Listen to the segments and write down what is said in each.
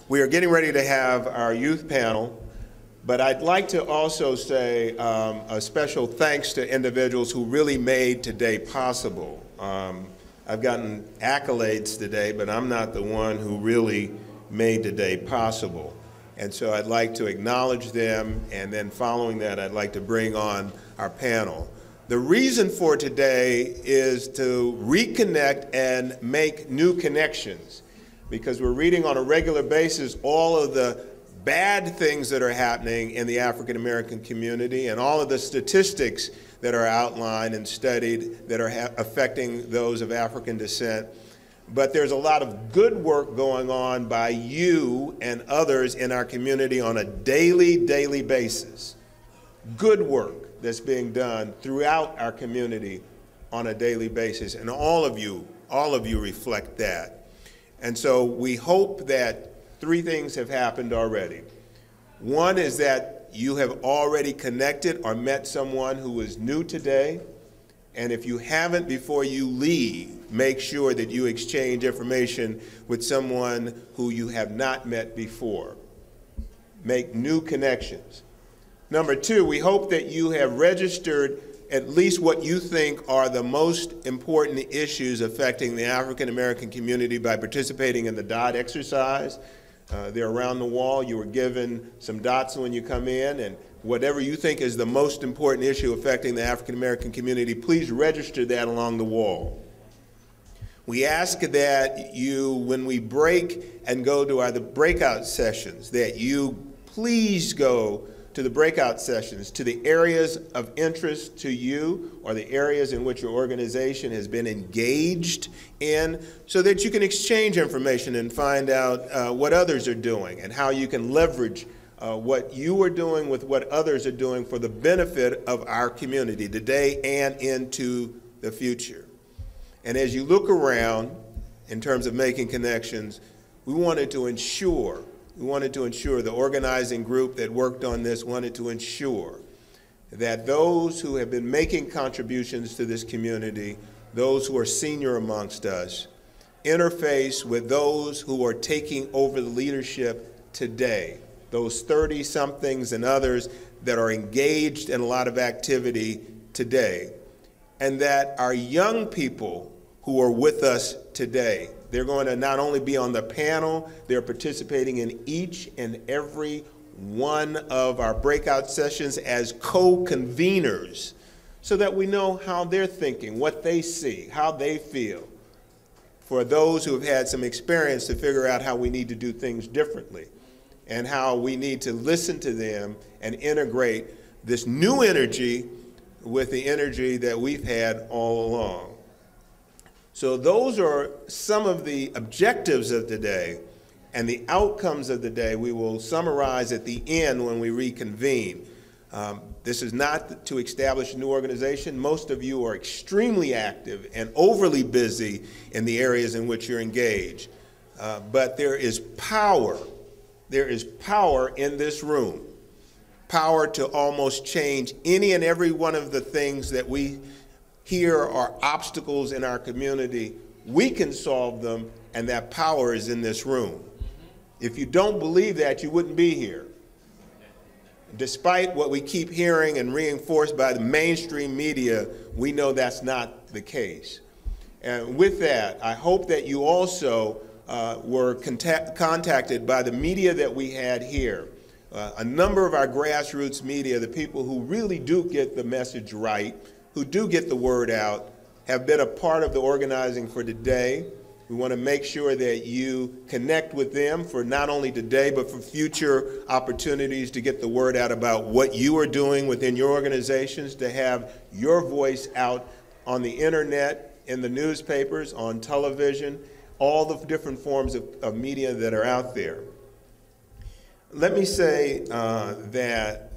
We are getting ready to have our youth panel, but I'd like to also say a special thanks to individuals who really made today possible. I've gotten accolades today, but I'm not the one who really made today possible. And so I'd like to acknowledge them, and then following that, I'd like to bring on our panel. The reason for today is to reconnect and make new connections, because we're reading on a regular basis all of the bad things that are happening in the African American community and all of the statistics that are outlined and studied that are affecting those of African descent. But there's a lot of good work going on by you and others in our community on a daily basis. Good work that's being done throughout our community on a daily basis, and all of you reflect that. And so we hope that three things have happened already. One is that you have already connected or met someone who is new today. And if you haven't, before you leave, make sure that you exchange information with someone who you have not met before. Make new connections. Number two, we hope that you have registered at least what you think are the most important issues affecting the African American community by participating in the dot exercise. They're around the wall. You were given some dots when you come in, and whatever you think is the most important issue affecting the African American community, please register that along the wall. We ask that you, when we break and go to the breakout sessions, that you please go to the breakout sessions, to the areas of interest to you or the areas in which your organization has been engaged in, so that you can exchange information and find out what others are doing and how you can leverage what you are doing with what others are doing for the benefit of our community today and into the future. And as you look around in terms of making connections, we wanted to ensure, the organizing group that worked on this wanted to ensure that those who have been making contributions to this community, those who are senior amongst us, interface with those who are taking over the leadership today, those 30-somethings and others that are engaged in a lot of activity today, and that our young people who are with us today, they're going to not only be on the panel, they're participating in each and every one of our breakout sessions as co-conveners, so that we know how they're thinking, what they see, how they feel, for those who have had some experience to figure out how we need to do things differently and how we need to listen to them and integrate this new energy with the energy that we've had all along. So those are some of the objectives of today, and the outcomes of the day we will summarize at the end when we reconvene. This is not to establish a new organization. Most of you are extremely active and overly busy in the areas in which you're engaged. But there is power. There is power in this room. Power to almost change any and every one of the things that we hear are obstacles in our community. We can solve them, and that power is in this room. If you don't believe that, you wouldn't be here. Despite what we keep hearing and reinforced by the mainstream media, we know that's not the case. And with that, I hope that you also were contacted by the media that we had here. A number of our grassroots media, the people who really do get the message right, who do get the word out, have been a part of the organizing for today. We want to make sure that you connect with them for not only today, but for future opportunities to get the word out about what you are doing within your organizations, to have your voice out on the internet, in the newspapers, on television, all the different forms of media that are out there. Let me say that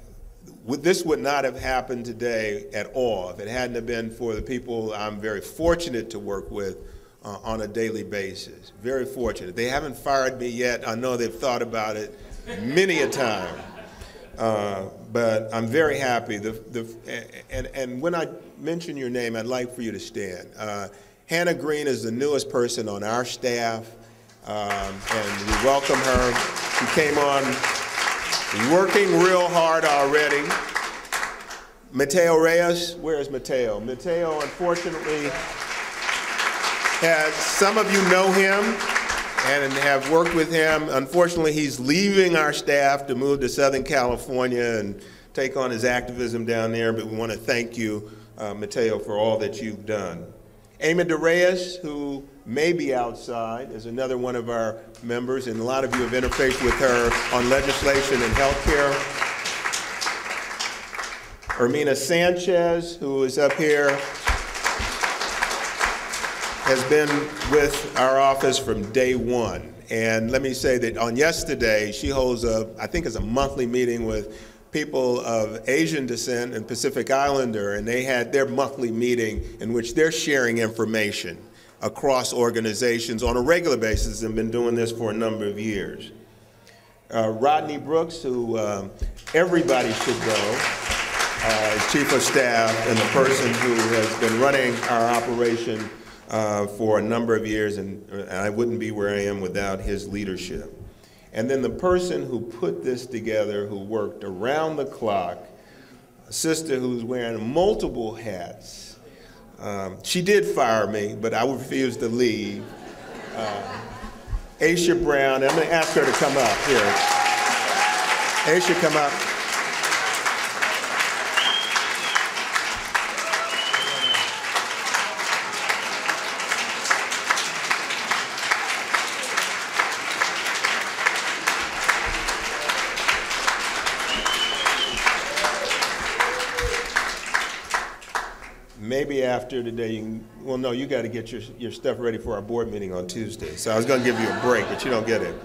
this would not have happened today at all if it hadn't have been for the people I'm very fortunate to work with on a daily basis. Very fortunate. They haven't fired me yet. I know they've thought about it many a time. But I'm very happy. And when I mention your name, I'd like for you to stand. Hannah Green is the newest person on our staff. and we welcome her. She came on working real hard already. Mateo Reyes, where is Mateo? Mateo, unfortunately, some of you know him and have worked with him. Unfortunately, he's leaving our staff to move to Southern California and take on his activism down there, but we want to thank you, Mateo, for all that you've done. Amy de Reyes, who may be outside, is another one of our members, and a lot of you have interfaced with her on legislation and health care. Ermina Sanchez, who is up here, has been with our office from day one. And let me say that on yesterday, she holds I think it's a monthly meeting with people of Asian descent and Pacific Islander, and they had their monthly meeting in which they're sharing information across organizations on a regular basis and been doing this for a number of years. Rodney Brooks, who everybody should know, is Chief of Staff and the person who has been running our operation for a number of years, and I wouldn't be where I am without his leadership. And then the person who put this together, who worked around the clock, a sister who's wearing multiple hats. She did fire me, but I refused to leave. Aisha Brown, I'm going to ask her to come up here. Aisha, come up. Maybe after today, well, no, you got to get your stuff ready for our board meeting on Tuesday. So I was going to give you a break, but you don't get it.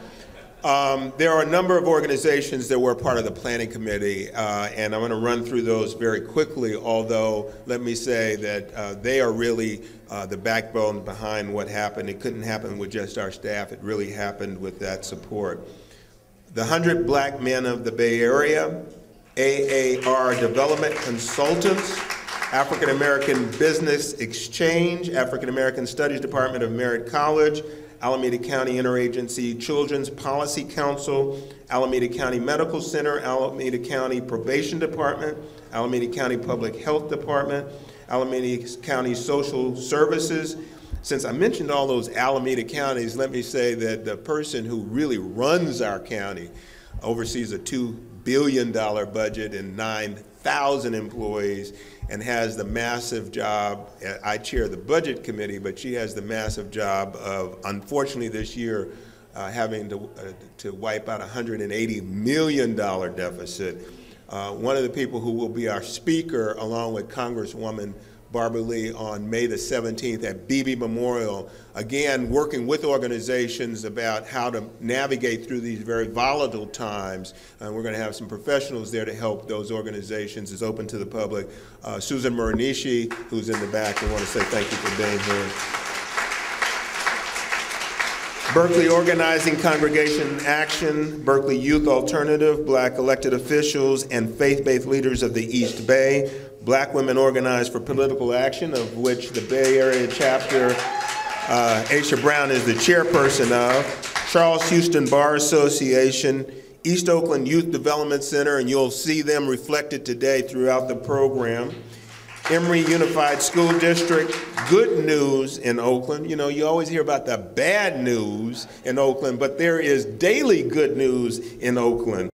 There are a number of organizations that were part of the planning committee, and I'm going to run through those very quickly, although let me say that they are really the backbone behind what happened. It couldn't happen with just our staff. It really happened with that support. The 100 Black Men of the Bay Area, AAR Development Consultants, African American Business Exchange, African American Studies Department of Merritt College, Alameda County Interagency Children's Policy Council, Alameda County Medical Center, Alameda County Probation Department, Alameda County Public Health Department, Alameda County Social Services. Since I mentioned all those Alameda counties, let me say that the person who really runs our county oversees a $2 billion budget and 9,000 employees, and has the massive job, I chair the budget committee, but she has the massive job of, unfortunately this year, having to wipe out a $180 million deficit. One of the people who will be our speaker, along with Congresswoman Barbara Lee, on May the 17th at Beebe Memorial, again working with organizations about how to navigate through these very volatile times. We're going to have some professionals there to help those organizations. It's open to the public. Susan Muranishi, who's in the back, I want to say thank you for being here. Berkeley Organizing Congregation Action, Berkeley Youth Alternative, Black elected officials, and faith-based leaders of the East Bay. Black Women Organized for Political Action, of which the Bay Area chapter, Aisha Brown is the chairperson of. Charles Houston Bar Association, East Oakland Youth Development Center, and you'll see them reflected today throughout the program. Emory Unified School District, good news in Oakland. You know, you always hear about the bad news in Oakland, but there is daily good news in Oakland.